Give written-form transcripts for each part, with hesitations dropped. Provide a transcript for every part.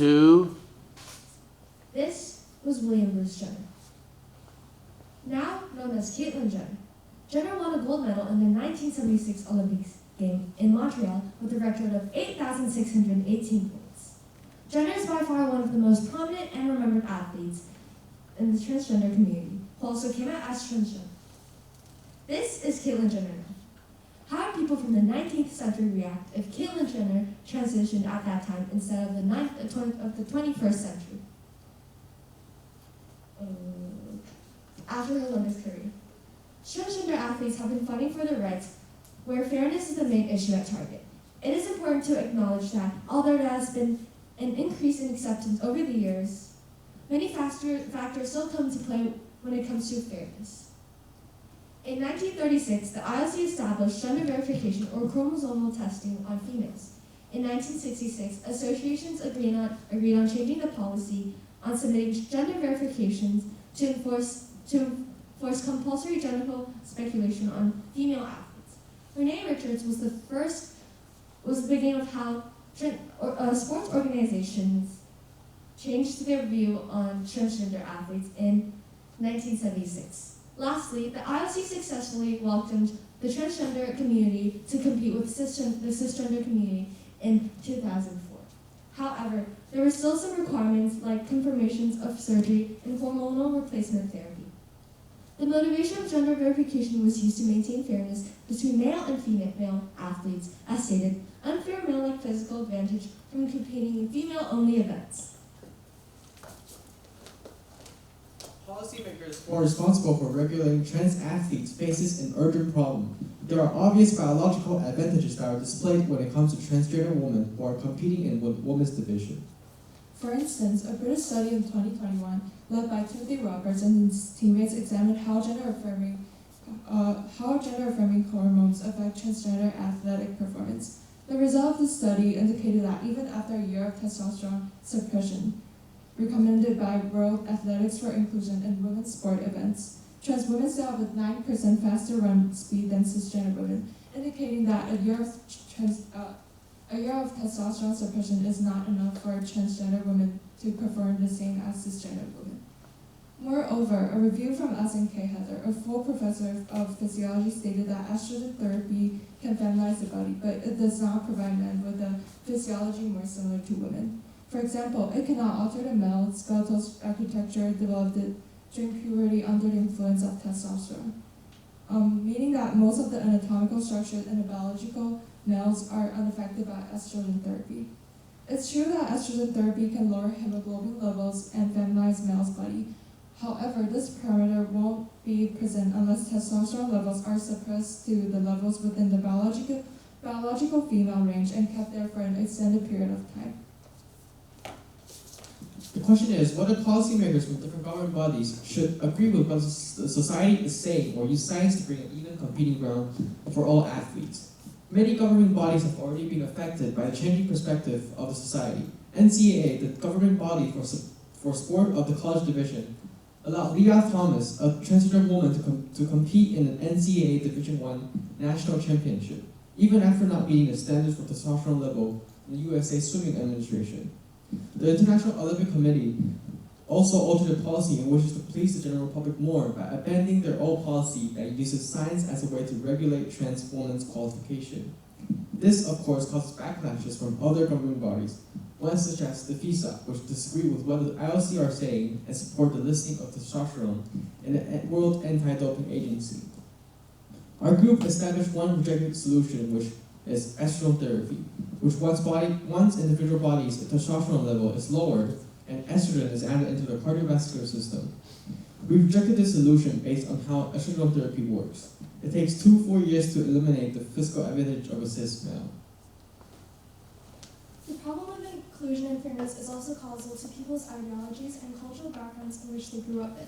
2. This was William Bruce Jenner, now known as Caitlyn Jenner. Jenner won a gold medal in the 1976 Olympics game in Montreal with a record of 8,618 points. Jenner is by far one of the most prominent and remembered athletes in the transgender community, who also came out as transgender. This is Caitlyn Jenner now. How do people from the 19th century react if Caitlyn Jenner transitioned at that time instead of the 21st century? After her Olympic career. Transgender athletes have been fighting for their rights where fairness is the main issue at target. It is important to acknowledge that although there has been an increase in acceptance over the years, many factors still come to play when it comes to fairness. In 1936, the IOC established gender verification or chromosomal testing on females. In 1966, associations agreed on changing the policy on submitting gender verifications to enforce compulsory genital speculation on female athletes. Renee Richards was the beginning of how sports organizations changed their view on transgender athletes in 1976. Lastly, the IOC successfully welcomed the transgender community to compete with the cisgender community in 2004. However, there were still some requirements like confirmations of surgery and hormonal replacement therapy. The motivation of gender verification was used to maintain fairness between male and female athletes, as stated, unfair male-like physical advantage from competing in female-only events. Policymakers who are responsible for regulating trans athletes faces an urgent problem. There are obvious biological advantages that are displayed when it comes to transgender women who are competing in the women's division. For instance, a British study in 2021, led by Timothy Roberts and his teammates, examined how gender-affirming hormones affect transgender athletic performance. The result of the study indicated that even after a year of testosterone suppression, recommended by World Athletics for inclusion in women's sport events, trans women still have a 9% faster run speed than cisgender women, indicating that a year of testosterone suppression is not enough for transgender women to perform the same as cisgender women. Moreover, a review from SNK Heather, a full professor of physiology, stated that estrogen therapy can feminize the body, but it does not provide men with a physiology more similar to women. For example, it cannot alter the male skeletal architecture developed during puberty under the influence of testosterone, meaning that most of the anatomical structures in the biological males are unaffected by estrogen therapy. It's true that estrogen therapy can lower hemoglobin levels and feminize male's body. However, this parameter won't be present unless testosterone levels are suppressed to the levels within the biological female range and kept there for an extended period of time. The question is whether policymakers from different government bodies should agree with what the society is saying or use science to bring an even competing ground for all athletes. Many governing bodies have already been affected by the changing perspective of the society. NCAA, the governing body for sport of the college division, allowed Leah Thomas, a transgender woman, to compete in an NCAA Division I national championship, even after not meeting the standards for testosterone level in the USA Swimming Administration. The International Olympic Committee also altered the policy and wishes to please the general public more by abandoning their old policy that uses science as a way to regulate trans women's qualification. This, of course, causes backlashes from other governing bodies, one such as the FISA, which disagree with what the IOC are saying and support the listing of testosterone in the World Anti-Doping Agency. Our group established one rejected solution, which is estrogen therapy, which once individual body's testosterone level is lowered and estrogen is added into the cardiovascular system. We rejected this solution based on how estrogen therapy works. It takes 2 full years to eliminate the physical advantage of a cis male. The problem of inclusion and fairness is also causal to people's ideologies and cultural backgrounds in which they grew up in.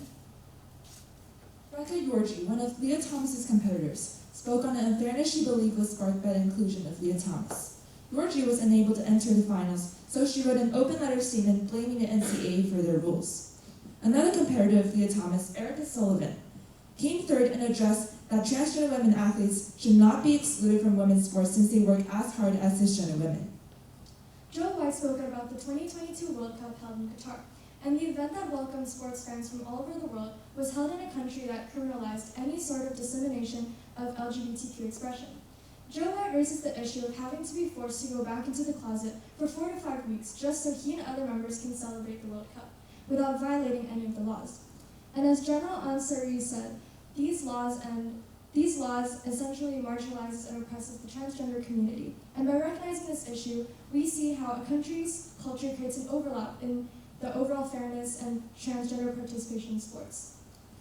Rebecca Yorgi, one of Leah Thomas's competitors, spoke on the unfairness she believed was sparked by the inclusion of Leah Thomas. Yorgi was unable to enter the finals, so she wrote an open letter statement blaming the NCAA for their rules. Another competitor of Leah Thomas, Erica Sullivan, came third and addressed that transgender women athletes should not be excluded from women's sports since they work as hard as cisgender women. Joe White spoke about the 2022 World Cup held in Qatar, and the event that welcomed sports fans from all over the world was held in a country that criminalized any sort of dissemination of LGBTQ expression. Joe White raises the issue of having to be forced to go back into the closet for 4 to 5 weeks just so he and other members can celebrate the World Cup without violating any of the laws. And as General Ansari said, these laws essentially marginalizes and oppresses the transgender community. And by recognizing this issue, we see how a country's culture creates an overlap in the overall fairness and transgender participation in sports.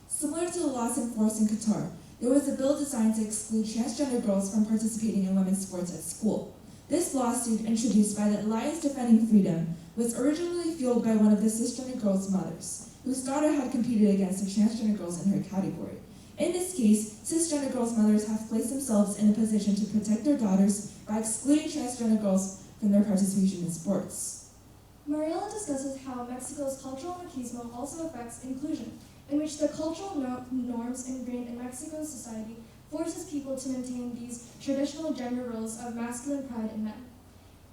Similar to the laws enforced in Qatar, there was a bill designed to exclude transgender girls from participating in women's sports at school. This lawsuit, introduced by the Alliance Defending Freedom, was originally fueled by one of the cisgender girls' mothers, whose daughter had competed against the transgender girls in her category. In this case, cisgender girls' mothers have placed themselves in a position to protect their daughters by excluding transgender girls from their participation in sports. Mariela discusses how Mexico's cultural machismo also affects inclusion, in which the cultural norms ingrained in Mexico's society forces people to maintain these traditional gender roles of masculine pride in men.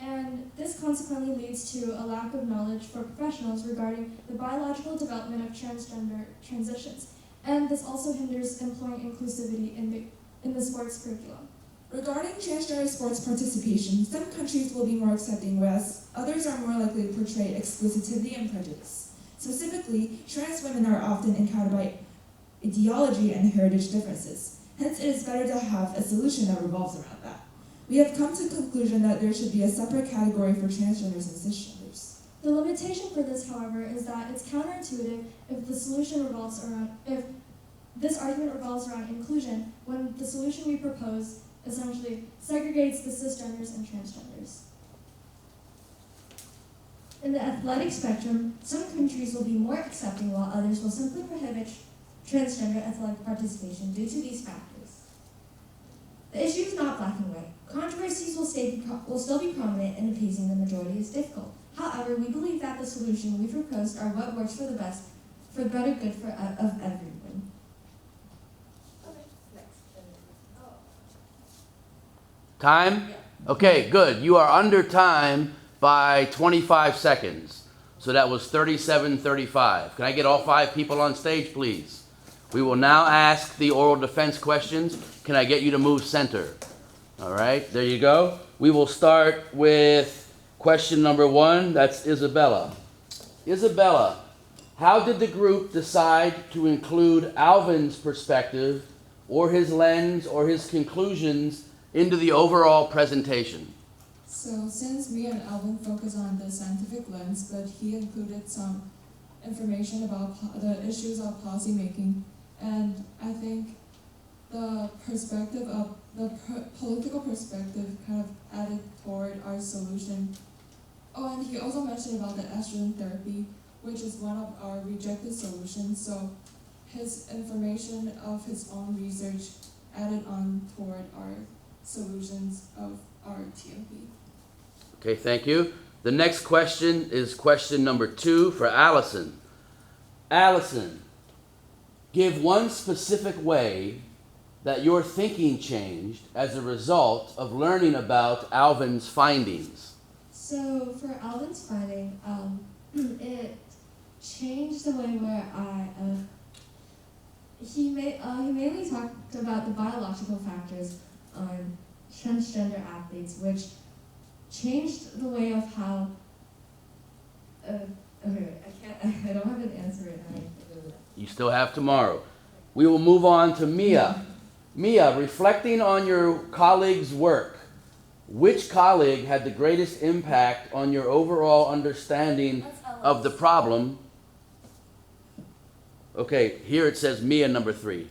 And this consequently leads to a lack of knowledge for professionals regarding the biological development of transgender transitions. And this also hinders employing inclusivity in the sports curriculum. Regarding transgender sports participation, some countries will be more accepting, whereas others are more likely to portray exclusivity and prejudice. Specifically, trans women are often encountered by ideology and heritage differences. Hence, it is better to have a solution that revolves around that. We have come to the conclusion that there should be a separate category for transgenders and cisgenders. The limitation for this, however, is that it's counterintuitive if this argument revolves around inclusion, when the solution we propose essentially segregates the cisgenders and transgenders. In the athletic spectrum, some countries will be more accepting while others will simply prohibit transgender athletic participation due to these factors. The issue is not black and white. Controversies will still be prominent, and appeasing the majority is difficult. However, we believe that the solution we've proposed are what works for the better good of everyone. Time? Okay, good. You are under time by 25 seconds. So that was 37:35. Can I get all 5 people on stage, please? We will now ask the oral defense questions. Can I get you to move center? All right, there you go. We will start with question number 1. That's Isabella. Isabella, how did the group decide to include Alvin's perspective or his lens or his conclusions into the overall presentation? So since me and Alvin focus on the scientific lens, but he included some information about the issues of policymaking, and I think the political perspective kind of added toward our solution. Oh, and he also mentioned about the estrogen therapy, which is one of our rejected solutions. So his information of his own research added on toward our solutions of our TMP. Okay, thank you. The next question is question number 2 for Allison. Allison, give one specific way that your thinking changed as a result of learning about Alvin's findings. So for Alvin's finding, it changed the way where he mainly talked about the biological factors on transgender athletes, which changed the way of how. I don't have an answer right now. You still have tomorrow. We will move on to Mia. Mia, reflecting on your colleague's work, which colleague had the greatest impact on your overall understanding of the problem? Okay, here it says Mia number 3.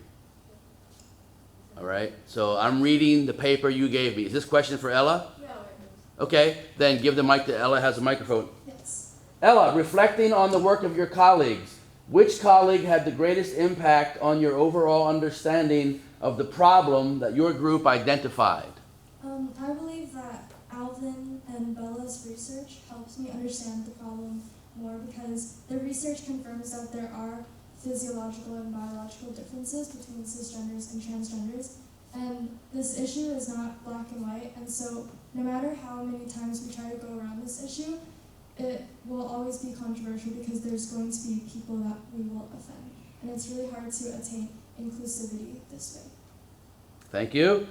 All right, so I'm reading the paper you gave me. Is this question for Ella? Yeah. Okay, then give the mic to Ella, has a microphone. Yes. Ella, reflecting on the work of your colleagues, which colleague had the greatest impact on your overall understanding of the problem that your group identified? I believe that Alvin and Bella's research helps me understand the problem more, because the research confirms that there are physiological and biological differences between cisgenders and transgenders, And this issue is not black and white, and so no matter how many times we try to go around this issue, it will always be controversial because there's going to be people that we will offend. And it's really hard to attain inclusivity this way. Thank you.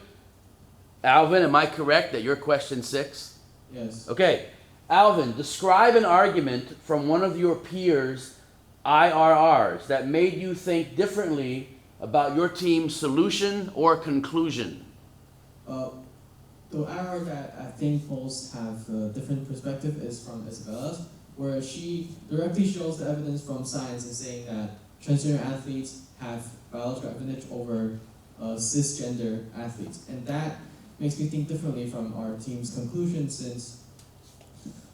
Alvin, am I correct that you're question 6? Yes. Okay. Alvin, describe an argument from one of your peers' IRRs that made you think differently about your team's solution or conclusion. The IRR that I think most have a different perspective is from Isabella's, where she directly shows the evidence from science and saying that transgender athletes have biological advantage over cisgender athletes. And that makes me think differently from our team's conclusion, since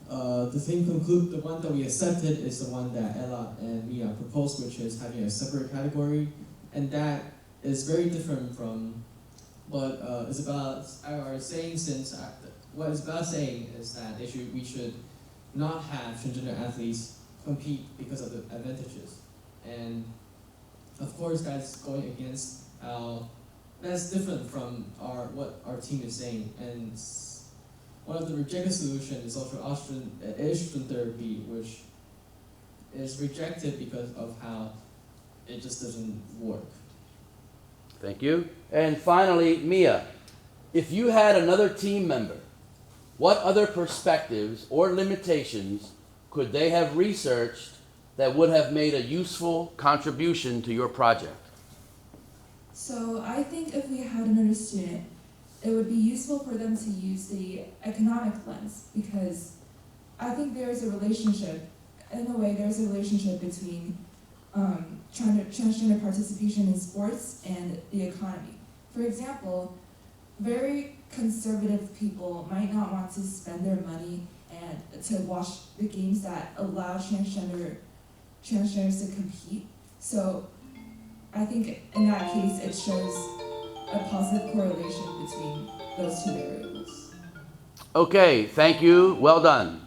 the one that we accepted is the one that Ella and Mia proposed, which is having a separate category. And that is very different from what Isabella's IR is saying, since what Isabella's saying is that we should not have transgender athletes compete because of the advantages. And of course that's going against that's different from what our team is saying. And one of the rejected solutions is also estrogen therapy, which is rejected because of how it just doesn't work. Thank you. And finally, Mia, if you had another team member, what other perspectives or limitations could they have researched that would have made a useful contribution to your project? So I think if we had another student, it would be useful for them to use the economic lens, because I think there's a relationship between transgender participation in sports and the economy. For example, very conservative people might not want to spend their money and to watch the games that allow transgenders to compete. So I think in that case it shows a positive correlation between those two variables. Okay, thank you. Well done.